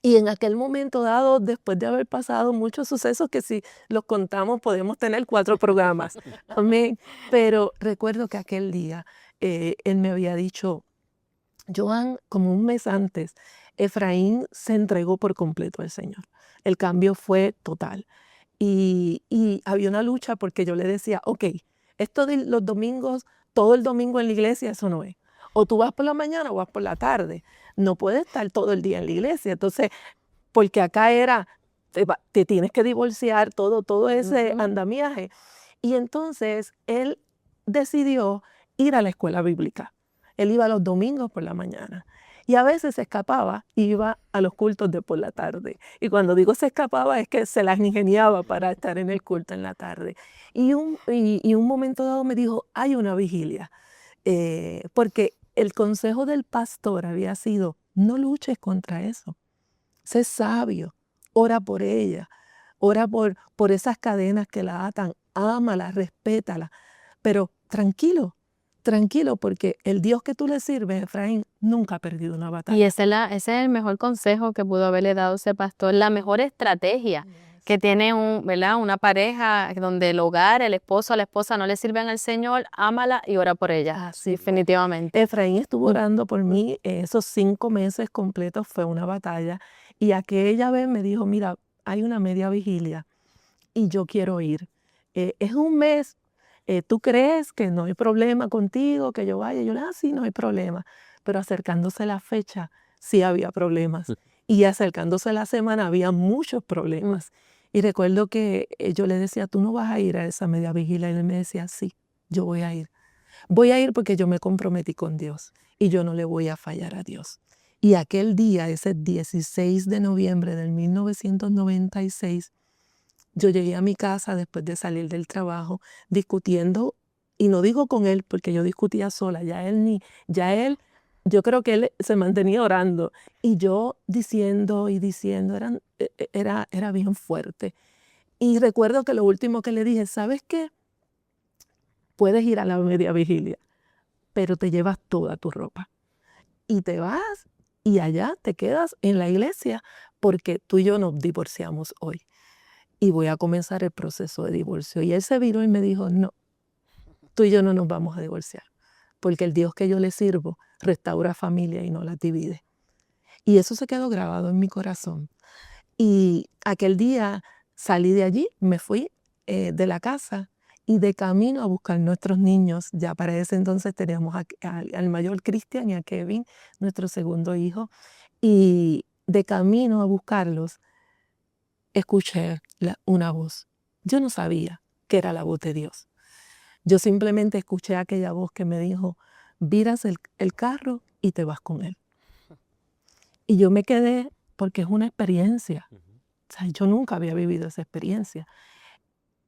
Y en aquel momento dado, después de haber pasado muchos sucesos que si los contamos podemos tener 4 programas. Amén. Pero recuerdo que aquel día él me había dicho, Joan, como un mes antes, Efraín se entregó por completo al Señor. El cambio fue total. Y había una lucha porque yo le decía, ok, esto de los domingos, todo el domingo en la iglesia, eso no es. O tú vas por la mañana o vas por la tarde. No puedes estar todo el día en la iglesia. Entonces, porque acá era, te tienes que divorciar, todo ese andamiaje. Y entonces él decidió ir a la escuela bíblica. Él iba los domingos por la mañana. Y a veces se escapaba y iba a los cultos de por la tarde. Y cuando digo se escapaba es que se las ingeniaba para estar en el culto en la tarde. Y un momento dado me dijo, hay una vigilia. Porque el consejo del pastor había sido, no luches contra eso. Sé sabio, ora por ella, ora por esas cadenas que la atan, ámala, respétala, pero tranquilo, tranquilo, porque el Dios que tú le sirves, Efraín, nunca ha perdido una Y batalla. ese es el mejor consejo que pudo haberle dado ese pastor, la mejor estrategia que tiene ¿verdad? Una pareja donde el hogar, el esposo o la esposa no le sirven al Señor, ámala y ora por ella, Así fue. definitivamente. Efraín estuvo orando por mí, esos 5 meses completos fue una batalla, y aquella vez me dijo, mira, hay una media vigilia y yo quiero ir. Es un mes, ¿tú crees que no hay problema contigo, que yo vaya? Yo le dije, sí, no hay problema. Pero acercándose la fecha, sí había problemas. Y acercándose la semana, había muchos problemas. Y recuerdo que yo le decía, tú no vas a ir a esa media vigilia. Y él me decía, sí, yo voy a ir. Voy a ir porque yo me comprometí con Dios y yo no le voy a fallar a Dios. Y aquel día, ese 16 de noviembre del 1996, yo llegué a mi casa después de salir del trabajo discutiendo, y no digo con él porque yo discutía sola, yo creo que él se mantenía orando y yo diciendo y diciendo, era bien fuerte. Y recuerdo que lo último que le dije, ¿sabes qué? Puedes ir a la media vigilia, pero te llevas toda tu ropa y te vas y allá te quedas en la iglesia porque tú y yo nos divorciamos hoy y voy a comenzar el proceso de divorcio. Y él se viró y me dijo, no, tú y yo no nos vamos a divorciar, porque el Dios que yo le sirvo restaura familia y no la divide. Y eso se quedó grabado en mi corazón. Y aquel día salí de allí, me fui de la casa y de camino a buscar nuestros niños. Ya para ese entonces teníamos al mayor Cristian y a Kevin, nuestro segundo hijo. Y de camino a buscarlos, escuché una voz. Yo no sabía que era la voz de Dios. Yo simplemente escuché aquella voz que me dijo, viras el carro y te vas con él. Y yo me quedé porque es una experiencia. O sea, yo nunca había vivido esa experiencia.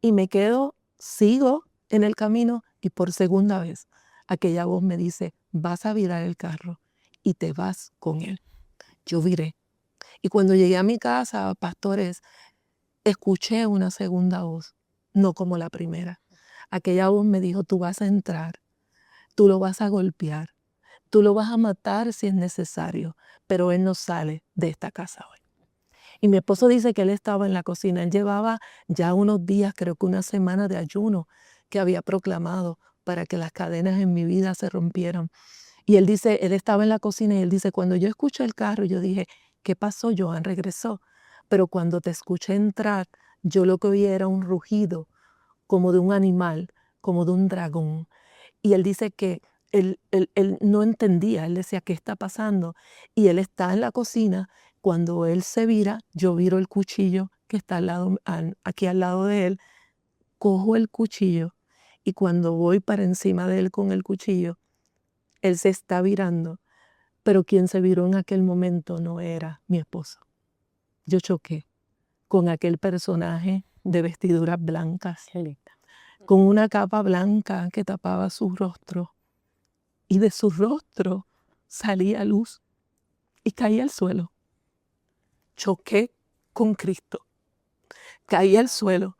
Y me quedo, sigo en el camino y por segunda vez aquella voz me dice, vas a virar el carro y te vas con él. Yo viré. Y cuando llegué a mi casa, pastores, escuché una segunda voz, no como la primera. Aquella voz me dijo, tú vas a entrar, tú lo vas a golpear, Tú lo vas a matar si es necesario, pero él no sale de esta casa hoy. Y mi esposo dice que él estaba en la cocina. Él llevaba ya unos días, creo que una semana de ayuno que había proclamado para que las cadenas en mi vida se rompieran. Y él dice, él estaba en la cocina y él dice, cuando yo escuché el carro, yo dije, ¿qué pasó? Joan regresó. Pero cuando te escuché entrar, yo lo que oí era un rugido como de un animal, como de un dragón. Y él dice que él no entendía, él decía, ¿qué está pasando? Y él está en la cocina, cuando él se vira, yo viro el cuchillo que está aquí al lado de él, cojo el cuchillo y cuando voy para encima de él con el cuchillo, él se está virando, pero quien se viró en aquel momento no era mi esposo. Yo choqué con aquel personaje de vestiduras blancas, con una capa blanca que tapaba su rostro, y de su rostro salía luz y caía al suelo. Choqué con Cristo, caí al suelo,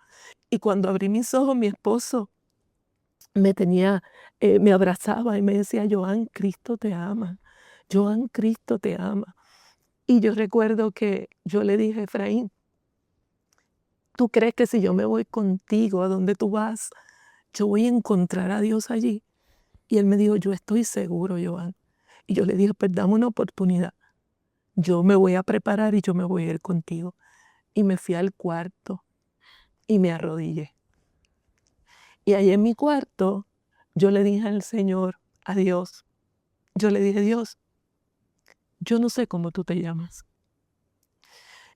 y cuando abrí mis ojos, mi esposo me abrazaba y me decía, Joan, Cristo te ama, Joan, Cristo te ama. Y yo recuerdo que yo le dije, Efraín, ¿tú crees que si yo me voy contigo a donde tú vas, yo voy a encontrar a Dios allí? Y él me dijo, yo estoy seguro, Joan. Y yo le dije, pues dame una oportunidad. Yo me voy a preparar y yo me voy a ir contigo. Y me fui al cuarto y me arrodillé. Y ahí en mi cuarto, yo le dije al Señor, a Dios, yo le dije, Dios, yo no sé cómo tú te llamas.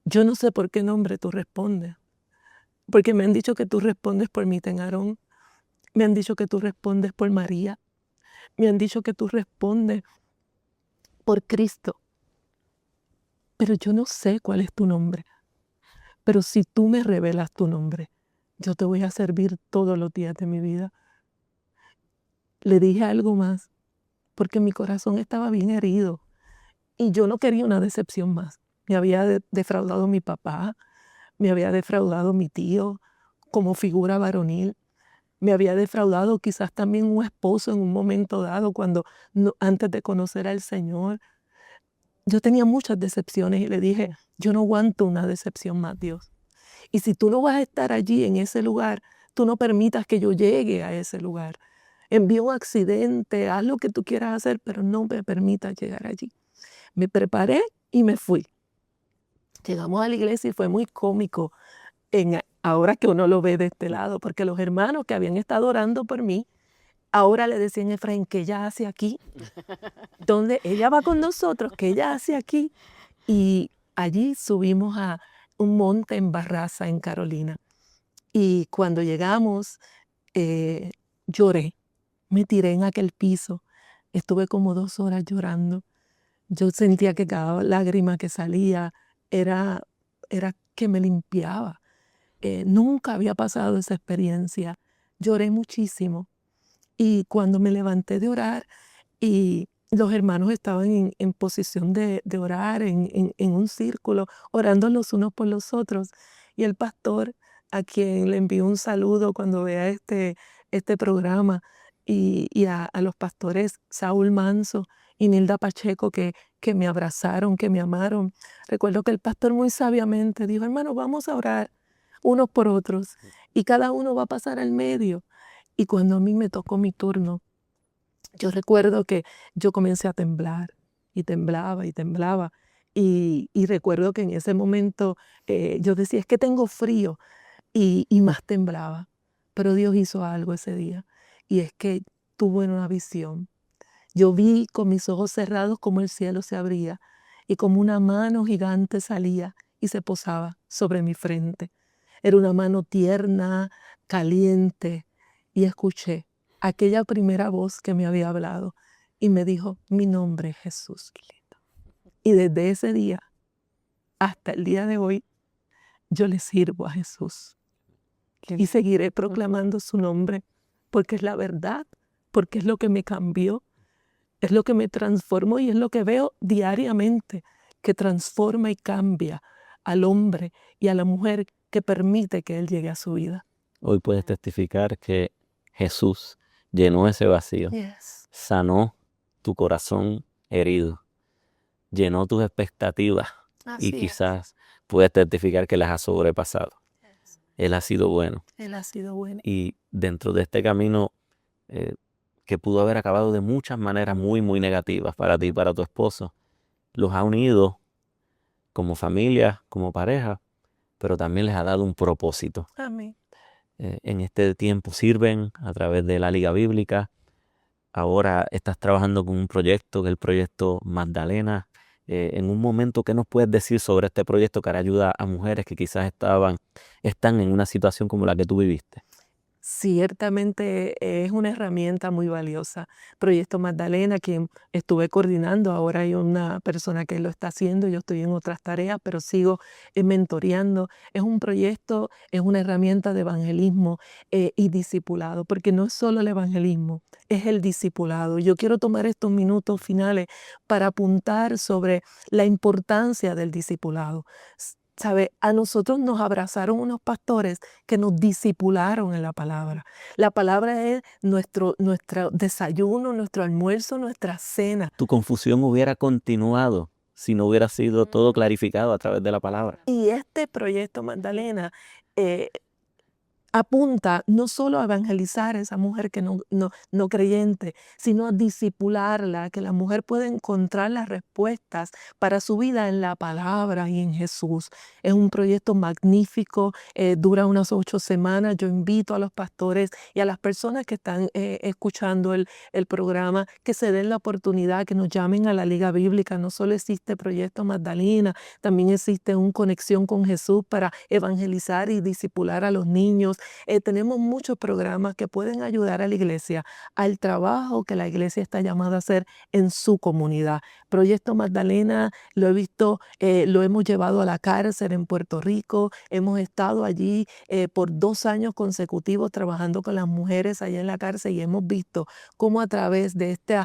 Yo no sé por qué nombre tú respondes. Porque me han dicho que tú respondes por Miten Aarón. Me han dicho que tú respondes por María. Me han dicho que tú respondes por Cristo. Pero yo no sé cuál es tu nombre. Pero si tú me revelas tu nombre, yo te voy a servir todos los días de mi vida. Le dije algo más, porque mi corazón estaba bien herido. Y yo no quería una decepción más. Me había defraudado mi papá, me había defraudado mi tío como figura varonil. Me había defraudado quizás también un esposo en un momento dado, antes de conocer al Señor. Yo tenía muchas decepciones y le dije, yo no aguanto una decepción más, Dios. Y si tú no vas a estar allí en ese lugar, tú no permitas que yo llegue a ese lugar. Envía un accidente, haz lo que tú quieras hacer, pero no me permitas llegar allí. Me preparé y me fui. Llegamos a la iglesia y fue muy cómico ahora que uno lo ve de este lado, porque los hermanos que habían estado orando por mí, ahora le decían a Efraín, ¿qué ella hace aquí? ¿Dónde ella va con nosotros? ¿Qué ella hace aquí? Y allí subimos a un monte en Barraza, en Carolina. Y cuando llegamos, lloré, me tiré en aquel piso. Estuve como 2 horas llorando. Yo sentía que cada lágrima que salía era que me limpiaba. Nunca había pasado esa experiencia. Lloré muchísimo. Y cuando me levanté de orar y los hermanos estaban en posición de orar en un círculo, orando los unos por los otros. Y el pastor, a quien le envío un saludo cuando vea este programa, y a los pastores Saúl Manso y Nilda Pacheco que me abrazaron, que me amaron. Recuerdo que el pastor muy sabiamente dijo, hermano, vamos a orar unos por otros y cada uno va a pasar al medio. Y cuando a mí me tocó mi turno, yo recuerdo que yo comencé a temblar y temblaba y temblaba. Y recuerdo que en ese momento yo decía, es que tengo frío y más temblaba. Pero Dios hizo algo ese día y es que tuve una visión. Yo vi con mis ojos cerrados cómo el cielo se abría y como una mano gigante salía y se posaba sobre mi frente. Era una mano tierna, caliente, y escuché aquella primera voz que me había hablado y me dijo, mi nombre es Jesús. Y desde ese día hasta el día de hoy, yo le sirvo a Jesús. Y seguiré proclamando su nombre porque es la verdad, porque es lo que me cambió, es lo que me transformó y es lo que veo diariamente, que transforma y cambia al hombre y a la mujer que permite que Él llegue a su vida. Hoy puedes testificar que Jesús llenó ese vacío, Yes. sanó tu corazón herido, llenó tus expectativas y quizás puedes testificar que las has sobrepasado. Él ha sido bueno. Él ha sido bueno. Y dentro de este camino que pudo haber acabado de muchas maneras muy, muy negativas para ti y para tu esposo, los ha unido como familia, como pareja, pero también les ha dado un propósito. Amén. En este tiempo sirven a través de la Liga Bíblica. Ahora estás trabajando con un proyecto, que es el proyecto Magdalena. En un momento, ¿qué nos puedes decir sobre este proyecto que hará ayuda a mujeres que quizás están en una situación como la que tú viviste? Ciertamente es una herramienta muy valiosa. Proyecto Magdalena, quien estuve coordinando, ahora hay una persona que lo está haciendo, yo estoy en otras tareas, pero sigo mentoreando. Es un proyecto, es una herramienta de evangelismo y discipulado, porque no es solo el evangelismo, es el discipulado. Yo quiero tomar estos minutos finales para apuntar sobre la importancia del discipulado. ¿Sabe? A nosotros nos abrazaron unos pastores que nos discipularon en la palabra. La palabra es nuestro desayuno, nuestro almuerzo, nuestra cena. Tu confusión hubiera continuado si no hubiera sido todo clarificado a través de la palabra. Y este proyecto Magdalena apunta no solo a evangelizar a esa mujer que no creyente, sino a discipularla, que la mujer pueda encontrar las respuestas para su vida en la palabra y en Jesús. Es un proyecto magnífico, dura unas 8 semanas. Yo invito a los pastores y a las personas que están escuchando el programa que se den la oportunidad, que nos llamen a la Liga Bíblica. No solo existe Proyecto Magdalena, también existe una conexión con Jesús para evangelizar y discipular a los niños. Tenemos muchos programas que pueden ayudar a la iglesia al trabajo que la iglesia está llamada a hacer en su comunidad. Proyecto Magdalena lo he visto, lo hemos llevado a la cárcel en Puerto Rico. Hemos estado allí por 2 años consecutivos trabajando con las mujeres allá en la cárcel y hemos visto cómo a través de este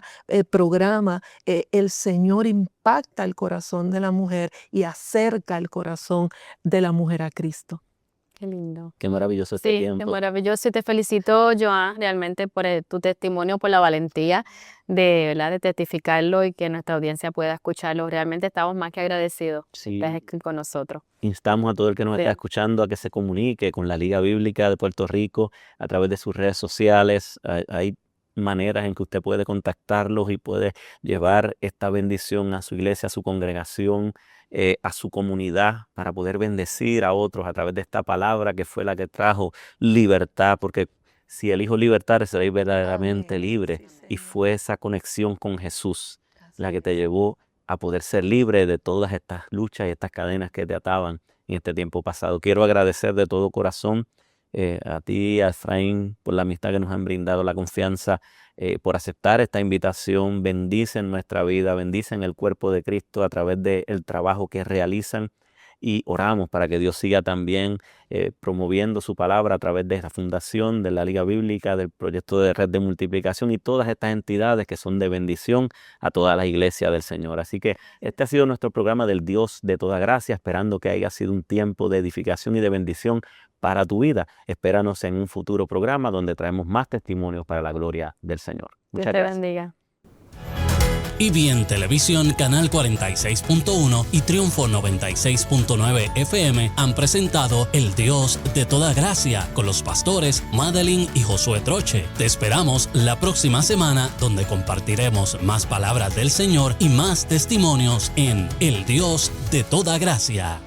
programa el Señor impacta el corazón de la mujer y acerca el corazón de la mujer a Cristo. Qué lindo. Qué maravilloso este tiempo. Sí, qué maravilloso. Y te felicito, Joan, realmente por tu testimonio, por la valentía ¿verdad? De testificarlo y que nuestra audiencia pueda escucharlo. Realmente estamos más que agradecidos Sí. que estés aquí con nosotros. Instamos a todo el que nos Sí. está escuchando a que se comunique con la Liga Bíblica de Puerto Rico a través de sus redes sociales. Hay maneras en que usted puede contactarlos y puede llevar esta bendición a su iglesia, a su congregación, a su comunidad, para poder bendecir a otros a través de esta palabra que fue la que trajo libertad, porque si el Hijo libertare, seréis verdaderamente Amén. libre. Sí, Y Señor. fue esa conexión con Jesús Así la que es. te llevó a poder ser libre de todas estas luchas y estas cadenas que te ataban en este tiempo pasado. Quiero agradecer de todo corazón a ti, a Efraín, por la amistad que nos han brindado, la confianza, por aceptar esta invitación. Bendicen nuestra vida, bendicen el cuerpo de Cristo a través del trabajo que realizan, y oramos para que Dios siga también promoviendo su palabra a través de la fundación, de la Liga Bíblica, del proyecto de Red de Multiplicación y todas estas entidades que son de bendición a toda la iglesia del Señor. Así que este ha sido nuestro programa del Dios de toda gracia, esperando que haya sido un tiempo de edificación y de bendición para tu vida. Espéranos en un futuro programa donde traemos más testimonios para la gloria del Señor. Dios Muchas te gracias. bendiga. EBN Televisión, Canal 46.1 y Triunfo 96.9 FM han presentado El Dios de Toda Gracia con los pastores Madeline y Josué Troche. Te esperamos la próxima semana, donde compartiremos más palabras del Señor y más testimonios en El Dios de Toda Gracia.